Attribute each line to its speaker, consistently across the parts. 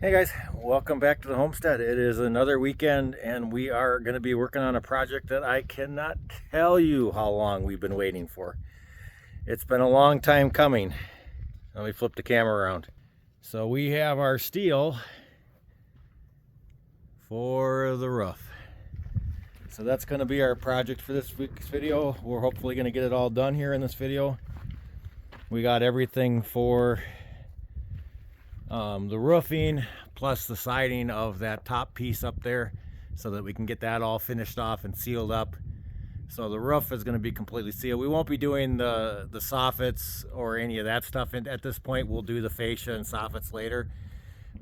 Speaker 1: Hey guys, welcome back to the homestead. It is another weekend and we are going to be working on a project that I cannot tell you how long we've been waiting for. It's been a long time coming. Let me flip the camera around. So we have our steel for the roof. So that's going to be our project for this week's video. We're hopefully going to get it all done here in this video. We got everything for the roofing plus the siding of that top piece up there so that we can get that all finished off and sealed up. So the roof is going to be completely sealed. We won't be doing the soffits or any of that stuff at this point. We'll do the fascia and soffits later,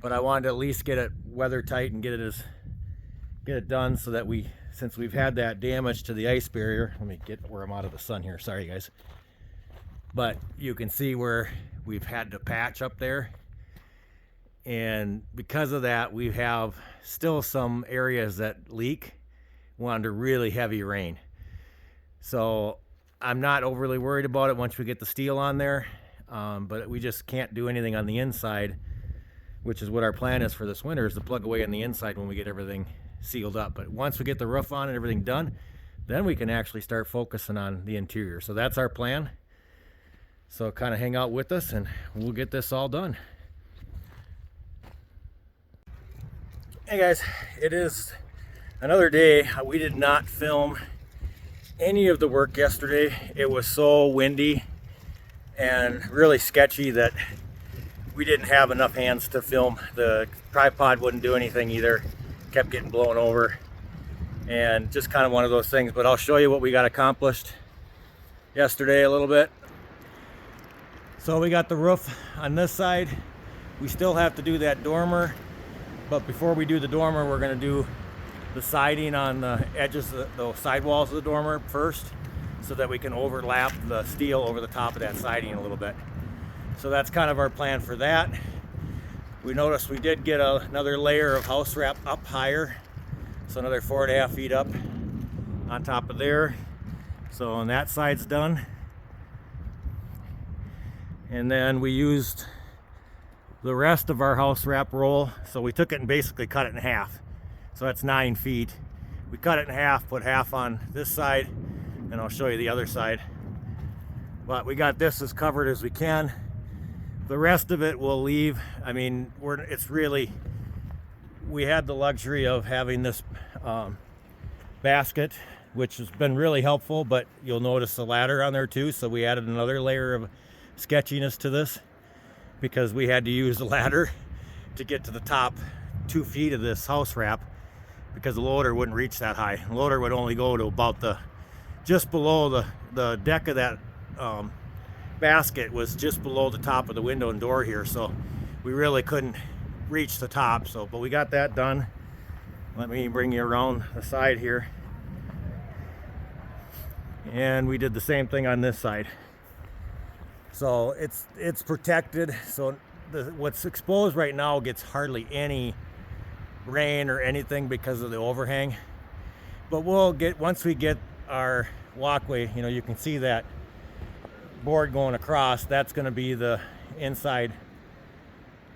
Speaker 1: but I wanted to at least get it weather tight and get it done so that since we've had that damage to the ice barrier. Let me get where I'm out of the sun here, sorry guys, but you can see where we've had to patch up there. And because of that, we have still some areas that leak under really heavy rain. So I'm not overly worried about it once we get the steel on there, but we just can't do anything on the inside, which is what our plan is for this winter, is to plug away on the inside when we get everything sealed up. But once we get the roof on and everything done, then we can actually start focusing on the interior. So that's our plan. So kind of hang out with us and we'll get this all done. Hey guys, it is another day. We did not film any of the work yesterday. It was so windy and really sketchy that we didn't have enough hands to film. The tripod wouldn't do anything either, kept getting blown over, and just kind of one of those things. But I'll show you what we got accomplished yesterday a little bit. So we got the roof on this side. We still have to do that dormer. But before we do the dormer, we're going to do the siding on the edges, the sidewalls of the dormer first, so that we can overlap the steel over the top of that siding a little bit. So that's kind of our plan for that. We noticed we did get another layer of house wrap up higher, so another 4.5 feet up on top of there. So on that side's done. And then we used the rest of our house wrap roll, so we took it and basically cut it in half. So that's 9 feet. We cut it in half, put half on this side, and I'll show you the other side. But we got this as covered as we can. The rest of it we'll leave. I mean, we had the luxury of having this basket, which has been really helpful, but you'll notice the ladder on there too, so we added another layer of sketchiness to this, because we had to use the ladder to get to the top 2 feet of this house wrap, because the loader wouldn't reach that high. The loader would only go to about just below the deck of that basket was just below the top of the window and door here, so we really couldn't reach the top. But we got that done. Let me bring you around the side here. And we did the same thing on this side. So it's protected, so what's exposed right now gets hardly any rain or anything because of the overhang. But once we get our walkway, you can see that board going across, that's going to be the inside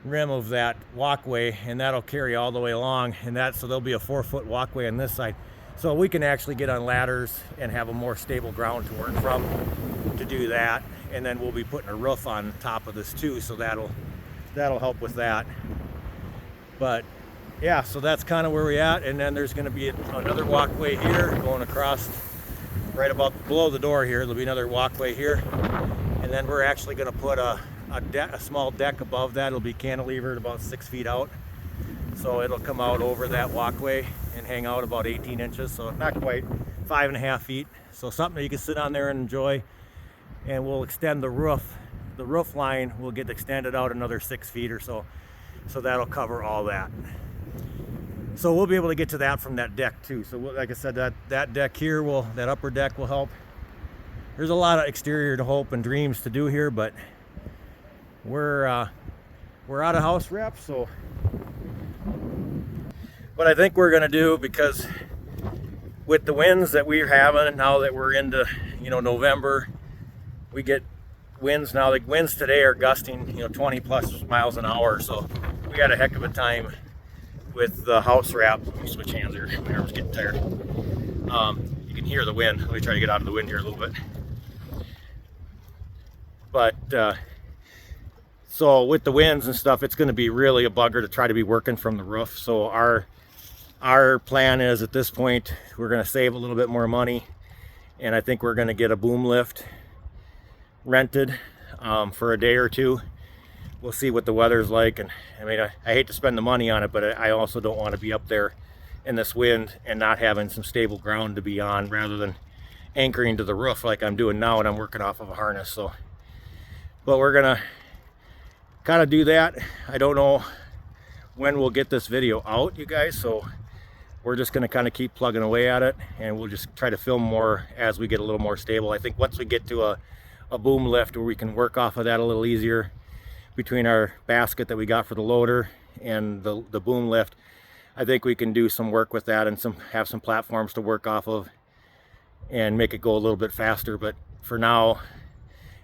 Speaker 1: rim of that walkway, and that'll carry all the way along, so there'll be a 4-foot walkway on this side. So we can actually get on ladders and have a more stable ground to work from to do that. And then we'll be putting a roof on top of this too, so that'll help with that. But yeah, so that's kind of where we're at. And then there's going to be another walkway here going across right about below the door here. There'll be another walkway here, and then we're actually going to put a small deck above that. It'll be cantilevered about 6 feet out, so it'll come out over that walkway and hang out about 18 inches, so not quite 5.5 feet. So something that you can sit on there and enjoy. And we'll extend the roof. The roof line will get extended out another 6 feet or so. So that'll cover all that. So we'll be able to get to that from that deck too. So like I said, that deck here that upper deck will help. There's a lot of exterior to hope and dreams to do here, but we're out of house wrap. So what I think we're gonna do, because with the winds that we're having now that we're into November, we get winds now. The winds today are gusting 20 plus miles an hour, so we had a heck of a time with the house wrap. Let me switch hands here. My arm's getting tired. You can hear the wind. Let me try to get out of the wind here a little bit. But so with the winds and stuff, it's going to be really a bugger to try to be working from the roof. So our plan is, at this point, we're going to save a little bit more money, and I think we're going to get a boom lift rented for a day or two. We'll see what the weather's like, and I mean, I hate to spend the money on it, but I also don't want to be up there in this wind and not having some stable ground to be on, rather than anchoring to the roof like I'm doing now, and I'm working off of a harness. So, but we're gonna kind of do that. I don't know when we'll get this video out, you guys, so we're just gonna kind of keep plugging away at it, and we'll just try to film more as we get a little more stable. I think once we get to a boom lift where we can work off of that a little easier, between our basket that we got for the loader and the boom lift, I think we can do some work with that and have some platforms to work off of and make it go a little bit faster. But for now,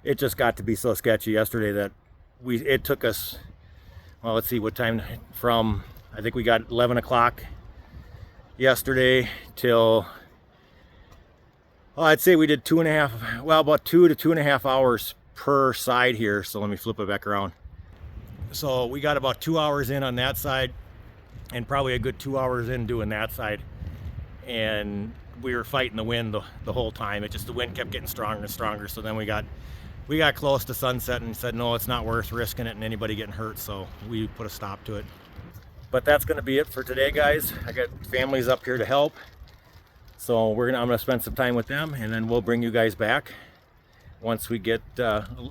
Speaker 1: it just got to be so sketchy yesterday that it took us, well, let's see what time, from, I think we got 11 o'clock yesterday till, well, I'd say we did about 2 to 2.5 hours per side here. So let me flip it back around. So we got about 2 hours in on that side, and probably a good 2 hours in doing that side, and we were fighting the wind the whole time. The wind kept getting stronger and stronger. So then we got close to sunset and said, no, it's not worth risking it and anybody getting hurt, so we put a stop to it. But that's going to be it for today, guys. I got families up here to help, so I'm gonna spend some time with them, and then we'll bring you guys back once we get an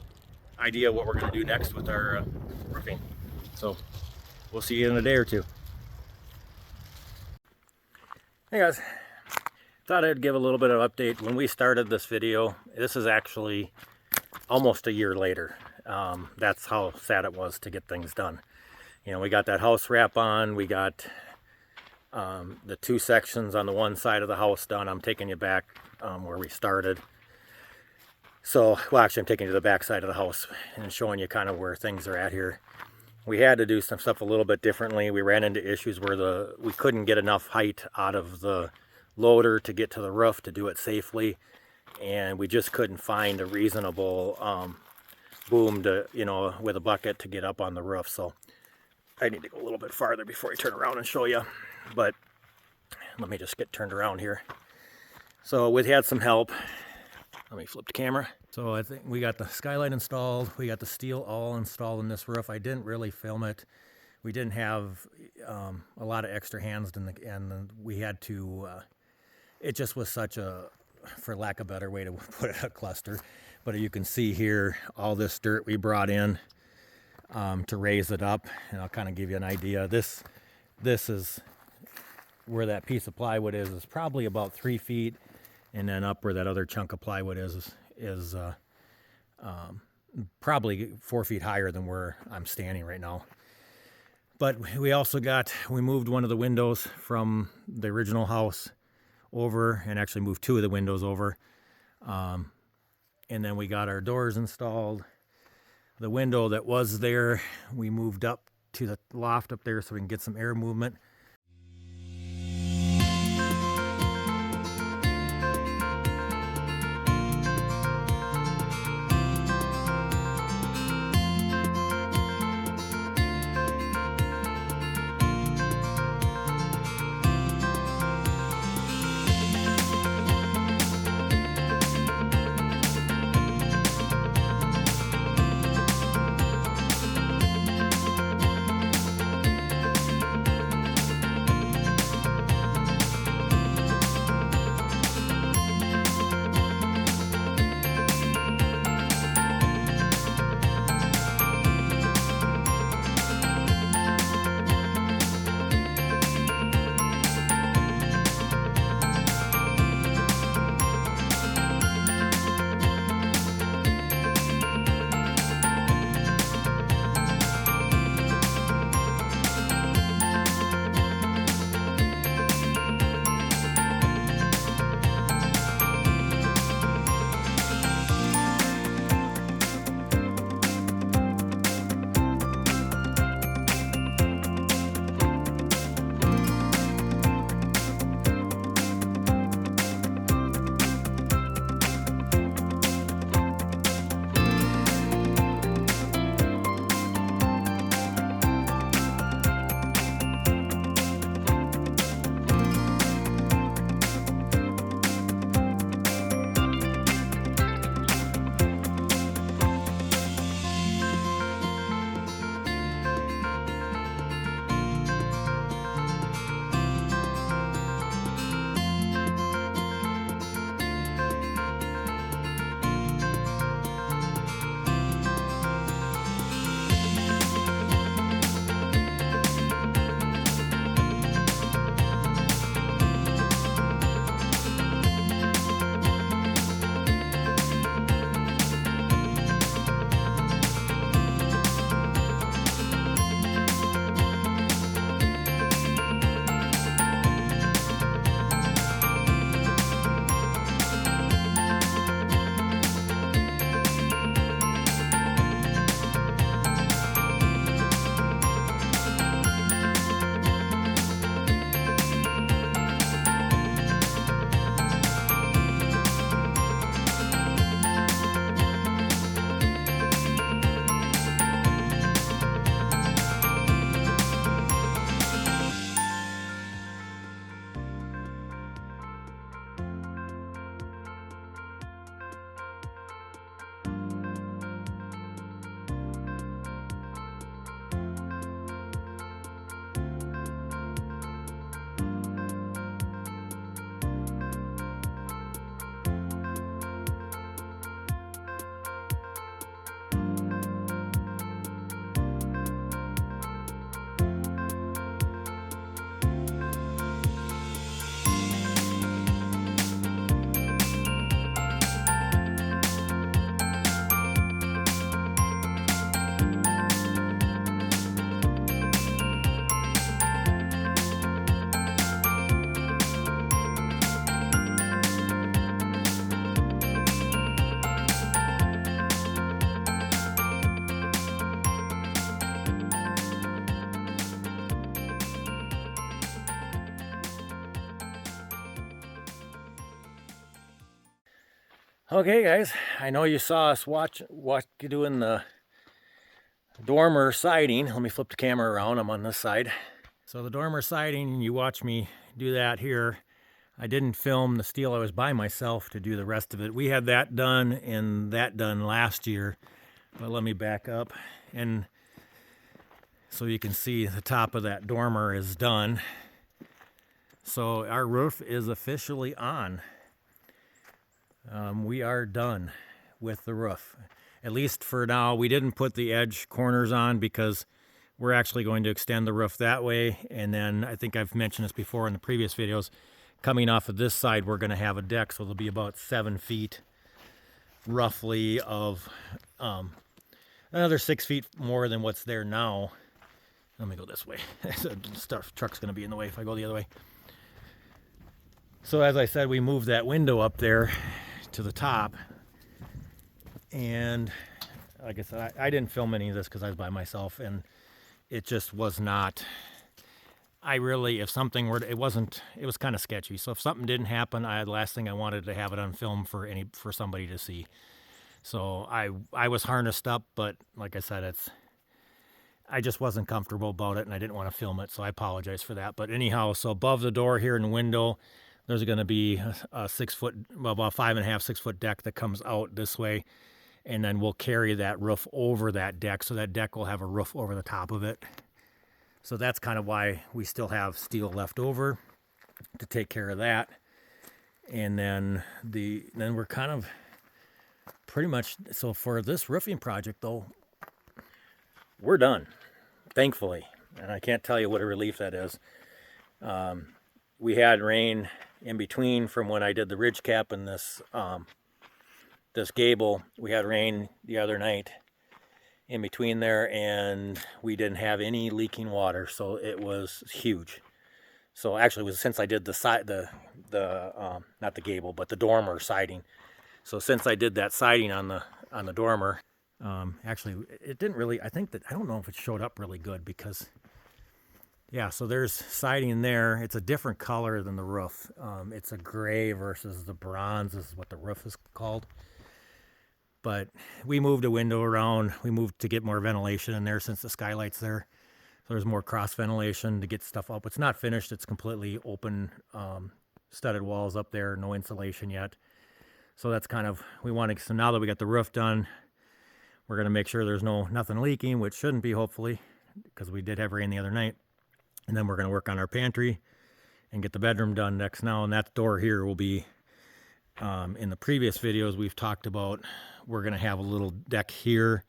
Speaker 1: idea what we're going to do next with our roofing. So we'll see you in a day or two. Hey guys, thought I'd give a little bit of update. When we started this video, this is actually almost a year later. That's how sad it was to get things done. You know, we got that house wrap on, we got the 2 sections on the one side of the house done. I'm taking you back where we started. So, well, actually, I'm taking you to the back side of the house and showing you kind of where things are at here. We had to do some stuff a little bit differently. We ran into issues where we couldn't get enough height out of the loader to get to the roof to do it safely, and we just couldn't find a reasonable boom to, you know, with a bucket to get up on the roof. So I need to go a little bit farther before I turn around and show you. But let me just get turned around here. So we had some help. Let me flip the camera. So I think we got the skylight installed. We got the steel all installed in this roof. I didn't really film it. We didn't have a lot of extra hands, and we had to, it just was such a, for lack of a better way to put it, a cluster. But you can see here all this dirt we brought in to raise it up, and I'll kind of give you an idea. This is where that piece of plywood is probably about 3 feet. And then up where that other chunk of plywood is probably 4 feet higher than where I'm standing right now. But we moved one of the windows from the original house over, and actually moved 2 of the windows over. And then we got our doors installed. The window that was there, we moved up to the loft up there so we can get some air movement. Okay, guys, I know you saw us watch doing the dormer siding. Let me flip the camera around. I'm on this side. So the dormer siding, you watch me do that here. I didn't film the steel. I was by myself to do the rest of it. We had that done and that done last year. But let me back up. And so you can see the top of that dormer is done. So our roof is officially on. We are done with the roof, at least for now. We didn't put the edge corners on because we're actually going to extend the roof that way. And then I think I've mentioned this before in the previous videos, coming off of this side, we're going to have a deck. So there'll be about 7 feet roughly of another 6 feet more than what's there now. Let me go this way. The truck's going to be in the way if I go the other way. So as I said, we moved that window up there to the top, and like I said, I didn't film any of this because I was by myself, and it just was not. If something were, it was kind of sketchy. So if something didn't happen, the last thing I wanted to have it on film for somebody to see. So I was harnessed up, but like I said, I just wasn't comfortable about it, and I didn't want to film it, so I apologize for that. But anyhow, so above the door here in the window, there's going to be a 6 foot, well, about 5.5, 6 foot deck that comes out this way. And then we'll carry that roof over that deck. So that deck will have a roof over the top of it. So that's kind of why we still have steel left over to take care of that. And then we're kind of pretty much, so for this roofing project though, we're done, thankfully. And I can't tell you what a relief that is. We had rain in between from when I did the ridge cap and this gable. We had rain the other night in between there, and we didn't have any leaking water, so it was huge. So actually, it was since I did the not the gable, but the dormer siding. So since I did that siding on the dormer, actually it didn't really. I don't know if it showed up really good because. Yeah, so there's siding there. It's a different color than the roof. It's a gray versus the bronze is what the roof is called. But we moved a window around. We moved to get more ventilation in there since the skylight's there. So there's more cross ventilation to get stuff up. It's not finished. It's completely open, studded walls up there. No insulation yet. So that's kind of, so now that we got the roof done, we're going to make sure there's nothing leaking, which shouldn't be, hopefully, because we did have rain the other night. And then we're going to work on our pantry and get the bedroom done next now. And that door here will be, in the previous videos we've talked about, we're going to have a little deck here,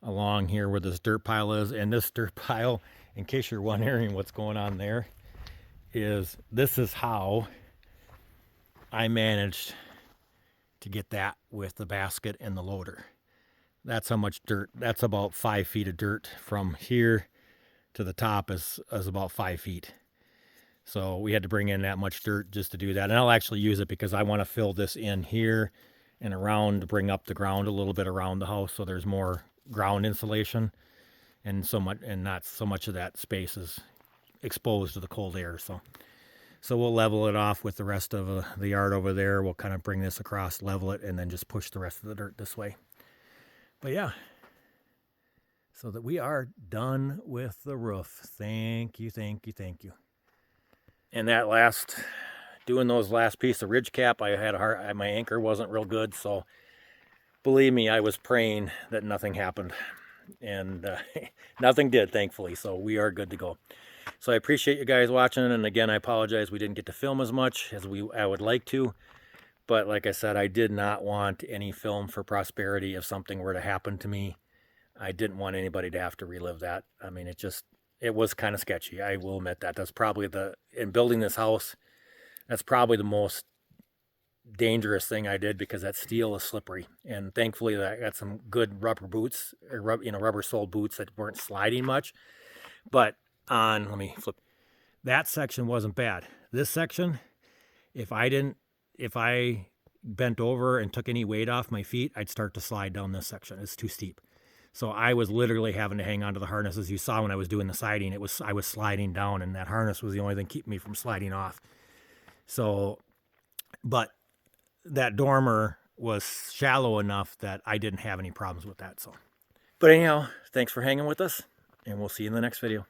Speaker 1: along here where this dirt pile is. And this dirt pile, in case you're wondering what's going on there, this is how I managed to get that with the basket and the loader. That's how much dirt, that's about 5 feet of dirt from here to the top is about 5 feet. So we had to bring in that much dirt just to do that. And I'll actually use it because I want to fill this in here and around to bring up the ground a little bit around the house so there's more ground insulation and not so much of that space is exposed to the cold air. So we'll level it off with the rest of the yard over there. We'll kind of bring this across, level it, and then just push the rest of the dirt this way. But yeah. So that we are done with the roof. Thank you, thank you, thank you. And doing those last piece of ridge cap, my anchor wasn't real good, so believe me, I was praying that nothing happened. And nothing did, thankfully, so we are good to go. So I appreciate you guys watching, and again, I apologize we didn't get to film as much as I would like to. But like I said, I did not want any film for prosperity if something were to happen to me. I didn't want anybody to have to relive that. I mean, it was kind of sketchy. I will admit that. That's probably in building this house, that's probably the most dangerous thing I did because that steel is slippery. And thankfully I got some good rubber boots, or rubber soled boots that weren't sliding much. But let me flip. That section wasn't bad. This section, if I bent over and took any weight off my feet, I'd start to slide down this section. It's too steep. So I was literally having to hang onto the harness. As you saw when I was doing the siding, I was sliding down, and that harness was the only thing keeping me from sliding off. So, but that dormer was shallow enough that I didn't have any problems with that. So, but anyhow, thanks for hanging with us, and we'll see you in the next video.